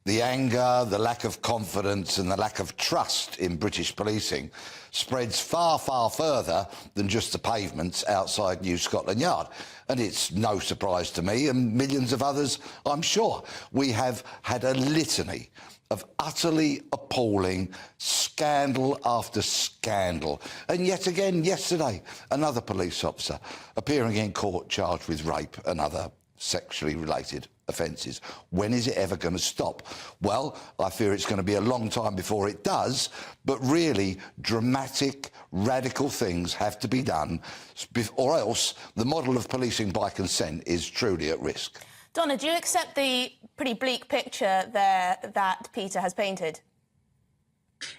The anger, the lack of confidence and the lack of trust in British policing spreads far, far further than just the pavements outside New Scotland Yard. And it's no surprise to me and millions of others, I'm sure. We have had a litany of utterly appalling scandal after scandal. And yet again, yesterday, another police officer appearing in court charged with rape and other sexually related offences. When is it ever going to stop? Well, I fear it's going to be a long time before it does, but really dramatic, radical things have to be done, or else the model of policing by consent is truly at risk. Donna, do you accept the pretty bleak picture there that Peter has painted?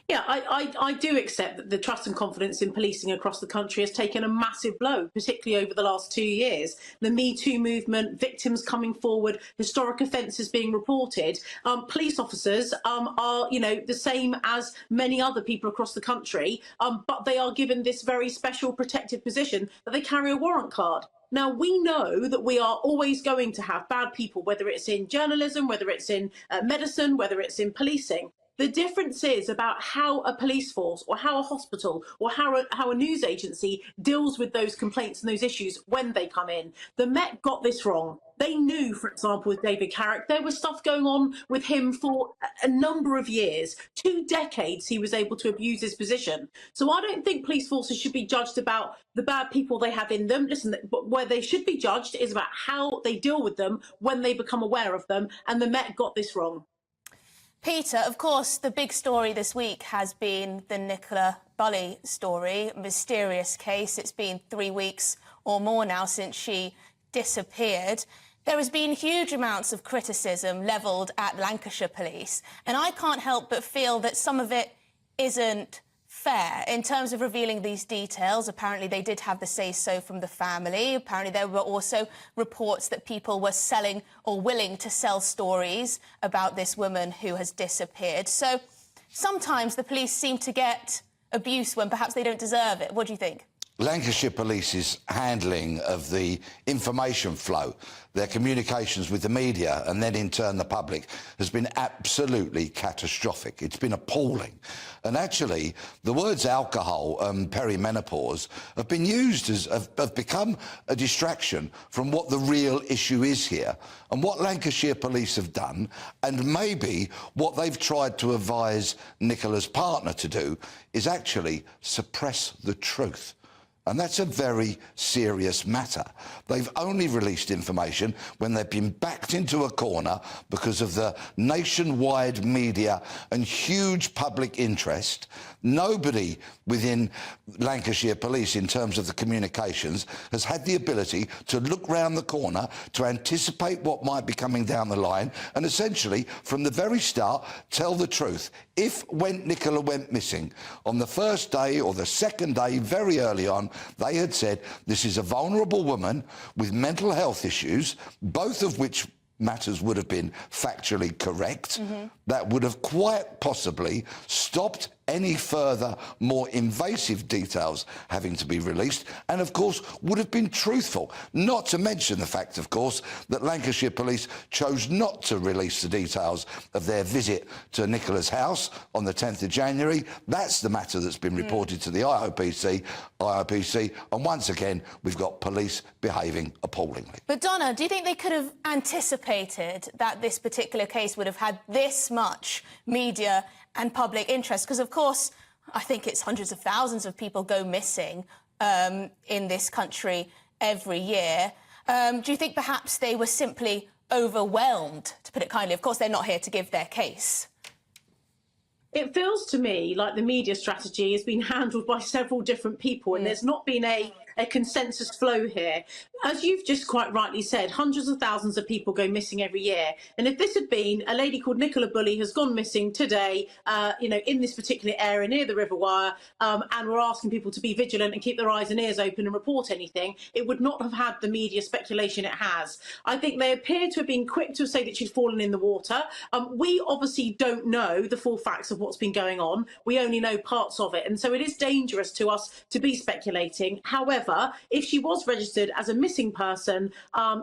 Yeah, I do accept that the trust and confidence in policing across the country has taken a massive blow, particularly over the last 2 years. The Me Too movement, victims coming forward, historic offences being reported. Police officers are, the same as many other people across the country, but they are given this very special protected position that they carry a warrant card. Now, we know that we are always going to have bad people, whether it's in journalism, whether it's in medicine, whether it's in policing. The difference is about how a police force or how a hospital or how a news agency deals with those complaints and those issues when they come in. The Met got this wrong. They knew, for example, with David Carrick, there was stuff going on with him for a number of years. 2 decades he was able to abuse his position. So I don't think police forces should be judged about the bad people they have in them. Listen, but where they should be judged is about how they deal with them when they become aware of them. And the Met got this wrong. Peter, of course, the big story this week has been the Nicola Bulley story, mysterious case. It's been 3 weeks or more now since she disappeared. There has been huge amounts of criticism levelled at Lancashire Police, and I can't help but feel that some of it isn't fair in terms of revealing these details. Apparently they did have the say-so from the family. Apparently there were also reports that people were selling or willing to sell stories about this woman who has disappeared. So sometimes the police seem to get abuse when perhaps they don't deserve it. What do you think? Lancashire Police's handling of the information flow, their communications with the media and then in turn the public, has been absolutely catastrophic. It's been appalling. And actually, the words alcohol and perimenopause have been used as, have become a distraction from what the real issue is here. And what Lancashire Police have done, and maybe what they've tried to advise Nicola's partner to do, is actually suppress the truth. And that's a very serious matter. They've only released information when they've been backed into a corner because of the nationwide media and huge public interest. Nobody within Lancashire Police, in terms of the communications, has had the ability to look round the corner, to anticipate what might be coming down the line, and essentially, from the very start, tell the truth. When Nicola went missing, on the first day or the second day, very early on, they had said, this is a vulnerable woman with mental health issues, both of which matters would have been factually correct. That would have quite possibly stopped any further more invasive details having to be released, and of course would have been truthful. Not to mention the fact, of course, that Lancashire Police chose not to release the details of their visit to Nicola's house on the 10th of January. That's the matter that's been reported to the IOPC, and once again we've got police behaving appallingly. But Donna, do you think they could have anticipated that this particular case would have had this much media and public interest? Because, of course, I think it's hundreds of thousands of people go missing in this country every year. Do you think perhaps they were simply overwhelmed, to put it kindly? Of course, they're not here to give their case. It feels to me like the media strategy has been handled by several different people, and there's not been a consensus flow here. As you've just quite rightly said, hundreds of thousands of people go missing every year. And if this had been a lady called Nicola Bulley has gone missing today, in this particular area near the River Wire, and we're asking people to be vigilant and keep their eyes and ears open and report anything, it would not have had the media speculation it has. I think they appear to have been quick to say that she'd fallen in the water. We obviously don't know the full facts of what's been going on. We only know parts of it. And so it is dangerous to us to be speculating. However, if she was registered as a missing missing person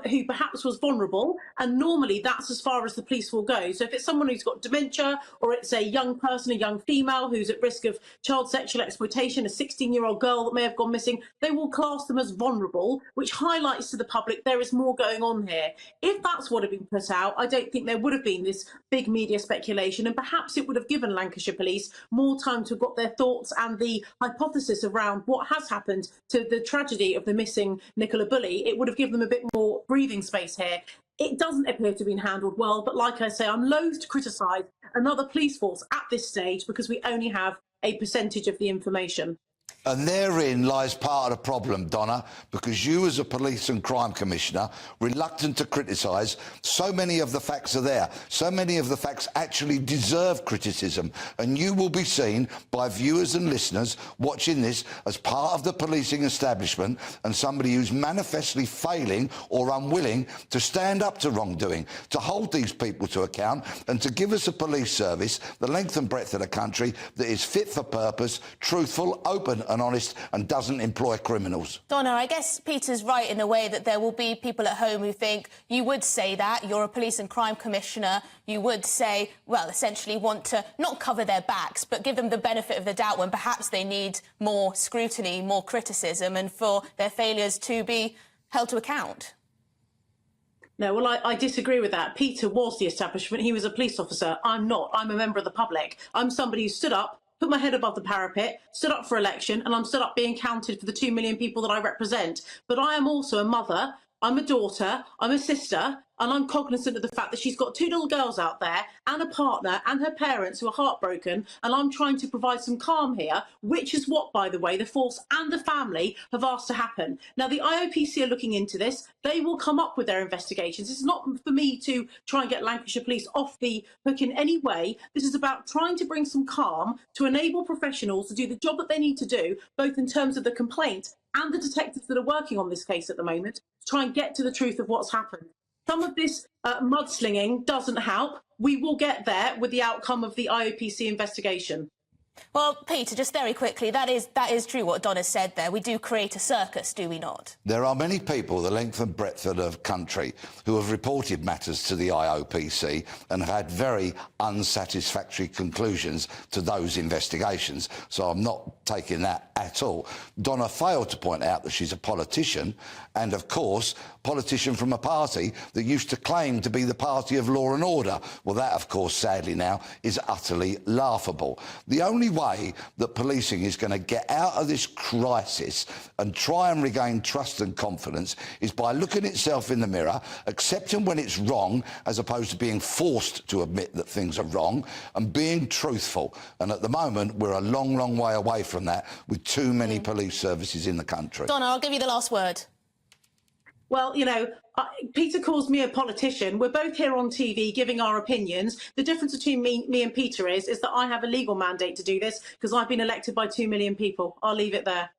who perhaps was vulnerable, and normally that's as far as the police will go. So if it's someone who's got dementia, or it's a young person, a young female who's at risk of child sexual exploitation, a 16-year-old girl that may have gone missing, they will class them as vulnerable, which highlights to the public there is more going on here. If that's what had been put out, I don't think there would have been this big media speculation, and perhaps it would have given Lancashire Police more time to have got their thoughts and the hypothesis around what has happened to the tragedy of the missing Nicola Bulley. It would have given them a bit more breathing space here. It doesn't appear to have been handled well, but like I say, I'm loath to criticise another police force at this stage because we only have a percentage of the information. And therein lies part of the problem, Donna, because you as a police and crime commissioner, reluctant to criticise, so many of the facts are there. So many of the facts actually deserve criticism. And you will be seen by viewers and listeners watching this as part of the policing establishment and somebody who's manifestly failing or unwilling to stand up to wrongdoing, to hold these people to account and to give us a police service, the length and breadth of the country, that is fit for purpose, truthful, open and honest, and doesn't employ criminals. Donna, I guess Peter's right in a way that there will be people at home who think you would say that, you're a police and crime commissioner, you would say, well, essentially want to not cover their backs, but give them the benefit of the doubt when perhaps they need more scrutiny, more criticism, and for their failures to be held to account. No, well, I disagree with that. Peter was the establishment. He was a police officer. I'm not. I'm a member of the public. I'm somebody who stood up, put my head above the parapet, stood up for election, and I'm stood up being counted for the 2 million people that I represent. But I am also a mother, I'm a daughter, I'm a sister, and I'm cognizant of the fact that she's got 2 little girls out there and a partner and her parents who are heartbroken, and I'm trying to provide some calm here, which is what, by the way, the force and the family have asked to happen. Now, the IOPC are looking into this. They will come up with their investigations. It's not for me to try and get Lancashire Police off the hook in any way. This is about trying to bring some calm to enable professionals to do the job that they need to do, both in terms of the complaint and the detectives that are working on this case at the moment, to try and get to the truth of what's happened. Some of this mudslinging doesn't help. We will get there with the outcome of the IOPC investigation. Well, Peter, just very quickly, that is true what Donna said there. We do create a circus, do we not? There are many people, the length and breadth of the country, who have reported matters to the IOPC and have had very unsatisfactory conclusions to those investigations. So I'm not taking that at all. Donna failed to point out that she's a politician and, of course, politician from a party that used to claim to be the party of law and order. Well, that, of course, sadly now, is utterly laughable. The only way that policing is going to get out of this crisis and try and regain trust and confidence is by looking itself in the mirror, accepting when it's wrong, as opposed to being forced to admit that things are wrong, and being truthful. And at the moment, we're a long, long way away from that with too many police services in the country. Donna, I'll give you the last word. Well, you know, Peter calls me a politician. We're both here on TV giving our opinions. The difference between me and Peter is that I have a legal mandate to do this because I've been elected by 2 million people. I'll leave it there.